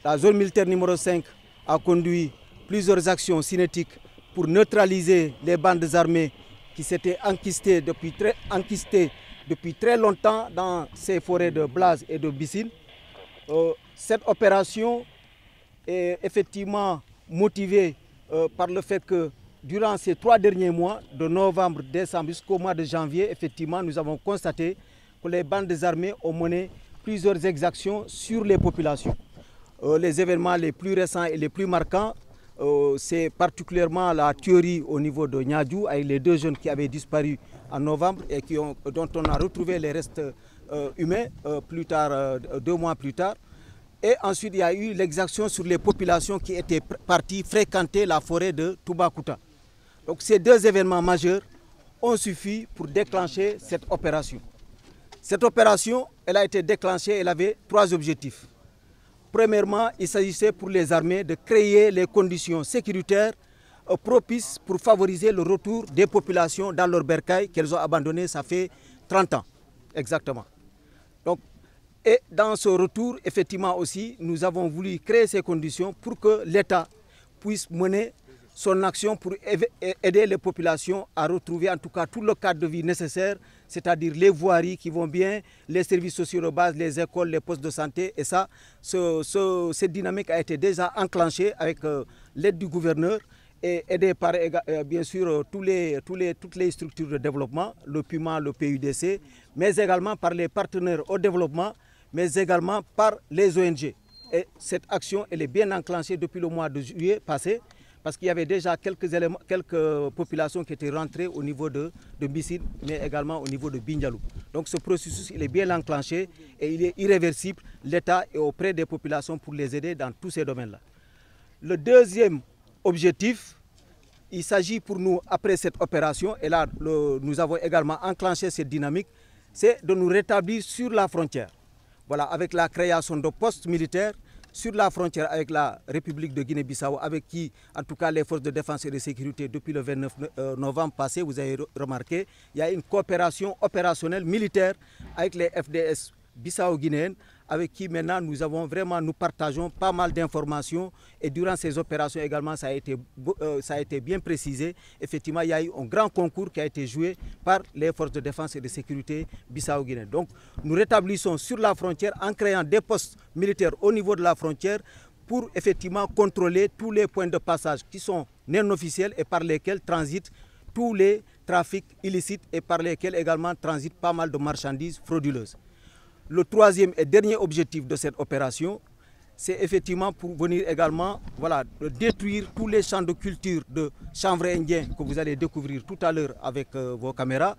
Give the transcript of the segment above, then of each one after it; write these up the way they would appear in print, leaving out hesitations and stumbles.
la zone militaire numéro 5 a conduit plusieurs actions cinétiques pour neutraliser les bandes armées qui s'étaient enquistées depuis très longtemps dans ces forêts de Blaze et de Bissine. Cette opération est effectivement motivée par le fait que durant ces 3 derniers mois, de novembre, décembre jusqu'au mois de janvier, effectivement, nous avons constaté que les bandes armées ont mené plusieurs exactions sur les populations. Les événements les plus récents et les plus marquants, c'est particulièrement la tuerie au niveau de Niadjou avec les 2 jeunes qui avaient disparu en novembre et dont on a retrouvé les restes humains plus tard, 2 mois plus tard. Et ensuite, il y a eu l'exaction sur les populations qui étaient parties fréquenter la forêt de Toubacouta. Donc ces 2 événements majeurs ont suffi pour déclencher cette opération. Cette opération, elle a été déclenchée, elle avait 3 objectifs. Premièrement, il s'agissait pour les armées de créer les conditions sécuritaires propices pour favoriser le retour des populations dans leur bercail qu'elles ont abandonné, ça fait 30 ans exactement. Donc, et dans ce retour, effectivement aussi, nous avons voulu créer ces conditions pour que l'État puisse mener son action pour aider les populations à retrouver en tout cas tout le cadre de vie nécessaire, c'est-à-dire les voiries qui vont bien, les services sociaux de base, les écoles, les postes de santé. Et ça, cette dynamique a été déjà enclenchée avec l'aide du gouverneur et aidée par bien sûr toutes les structures de développement, le PUMA, le PUDC, mais également par les partenaires au développement, mais également par les ONG. Et cette action, elle est bien enclenchée depuis le mois de juillet passé, parce qu'il y avait déjà quelques populations qui étaient rentrées au niveau de Bissine, mais également au niveau de Bindjalou. Donc ce processus, il est bien enclenché et il est irréversible. L'État est auprès des populations pour les aider dans tous ces domaines-là. Le deuxième objectif, il s'agit pour nous, après cette opération, et là nous avons également enclenché cette dynamique, c'est de nous rétablir sur la frontière. Voilà, avec la création de postes militaires sur la frontière avec la République de Guinée-Bissau, avec qui, en tout cas, les forces de défense et de sécurité, depuis le 29 novembre passé, vous avez remarqué, il y a une coopération opérationnelle militaire avec les FDS bissau-guinéennes, avec qui maintenant nous partageons pas mal d'informations. Et durant ces opérations également, ça a été bien précisé. Effectivement, il y a eu un grand concours qui a été joué par les forces de défense et de sécurité bissau-guinéennes. Donc, nous rétablissons sur la frontière en créant des postes militaires au niveau de la frontière pour effectivement contrôler tous les points de passage qui sont non officiels et par lesquels transitent tous les trafics illicites et par lesquels également transitent pas mal de marchandises frauduleuses. Le troisième et dernier objectif de cette opération, c'est effectivement pour venir également détruire tous les champs de culture de chanvre indien que vous allez découvrir tout à l'heure avec vos caméras.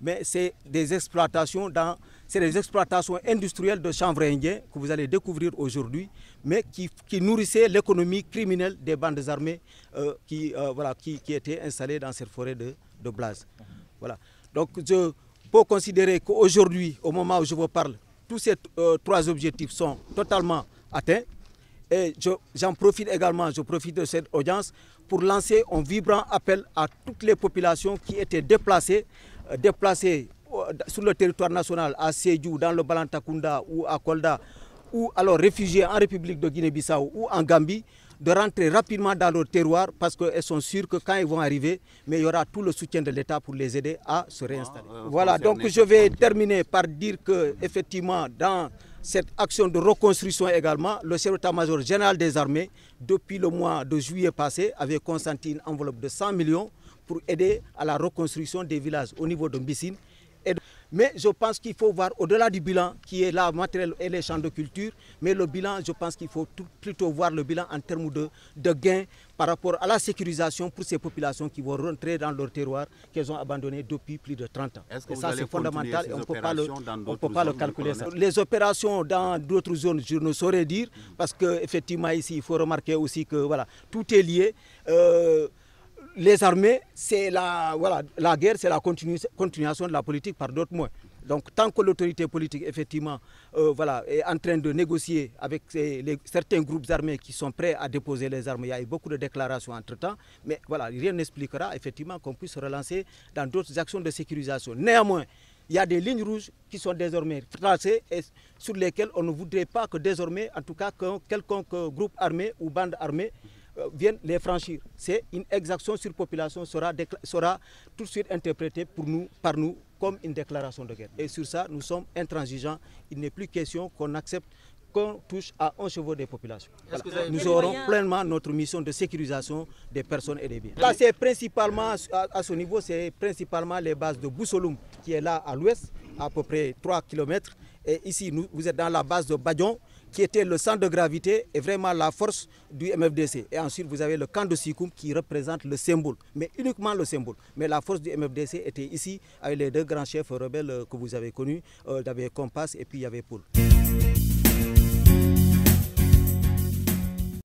Mais c'est des exploitations industrielles de chanvre indien que vous allez découvrir aujourd'hui, mais qui nourrissaient l'économie criminelle des bandes armées qui étaient installées dans cette forêt de Blaze. Voilà. Donc je peux considérer qu'aujourd'hui, au moment où je vous parle, tous ces 3 objectifs sont totalement atteints. Et j'en profite également, je profite de cette audience pour lancer un vibrant appel à toutes les populations qui étaient déplacées sur le territoire national, à Sédhiou, dans le Balantakunda ou à Kolda, ou alors réfugiés en République de Guinée-Bissau ou en Gambie, de rentrer rapidement dans leur terroir parce qu'elles sont sûres que quand ils vont arriver, mais il y aura tout le soutien de l'État pour les aider à se réinstaller. Voilà, donc je vais terminer par dire que effectivement dans cette action de reconstruction également, le chef d'état-major général des armées, depuis le mois de juillet passé, avait consenti une enveloppe de 100 millions pour aider à la reconstruction des villages au niveau de Bissine. Mais je pense qu'il faut voir au-delà du bilan qui est là, matériel et les champs de culture, mais le bilan, je pense qu'il faut plutôt voir le bilan en termes de gains par rapport à la sécurisation pour ces populations qui vont rentrer dans leur terroir qu'elles ont abandonné depuis plus de 30 ans. Et ça, c'est fondamental et on ne peut pas le calculer. Ça. Les opérations dans d'autres zones, je ne saurais dire, parce qu'effectivement ici, il faut remarquer aussi que tout est lié. Les armées, c'est la guerre, c'est la continuation de la politique par d'autres moyens. Donc tant que l'autorité politique, effectivement, est en train de négocier avec certains groupes armés qui sont prêts à déposer les armes, il y a eu beaucoup de déclarations entre-temps, mais rien n'expliquera effectivement qu'on puisse relancer dans d'autres actions de sécurisation. Néanmoins, il y a des lignes rouges qui sont désormais tracées et sur lesquelles on ne voudrait pas que désormais, en tout cas, que quelconque groupe armé ou bande armée viennent les franchir. C'est une exaction sur population sera tout de suite interprétée par nous comme une déclaration de guerre. Et sur ça, nous sommes intransigeants. Il n'est plus question qu'on accepte qu'on touche à un cheveu des populations. Voilà. Nous aurons pleinement notre mission de sécurisation des personnes et des biens. Là, c'est principalement, à ce niveau, c'est principalement les bases de Boussoloum qui est là à l'ouest, à peu près 3 km. Et ici, vous êtes dans la base de Badion, qui était le centre de gravité et vraiment la force du MFDC. Et ensuite, vous avez le camp de Sikoum qui représente le symbole, mais uniquement le symbole. Mais la force du MFDC était ici avec les deux grands chefs rebelles que vous avez connus. Il y avait Compass et puis il y avait Paul.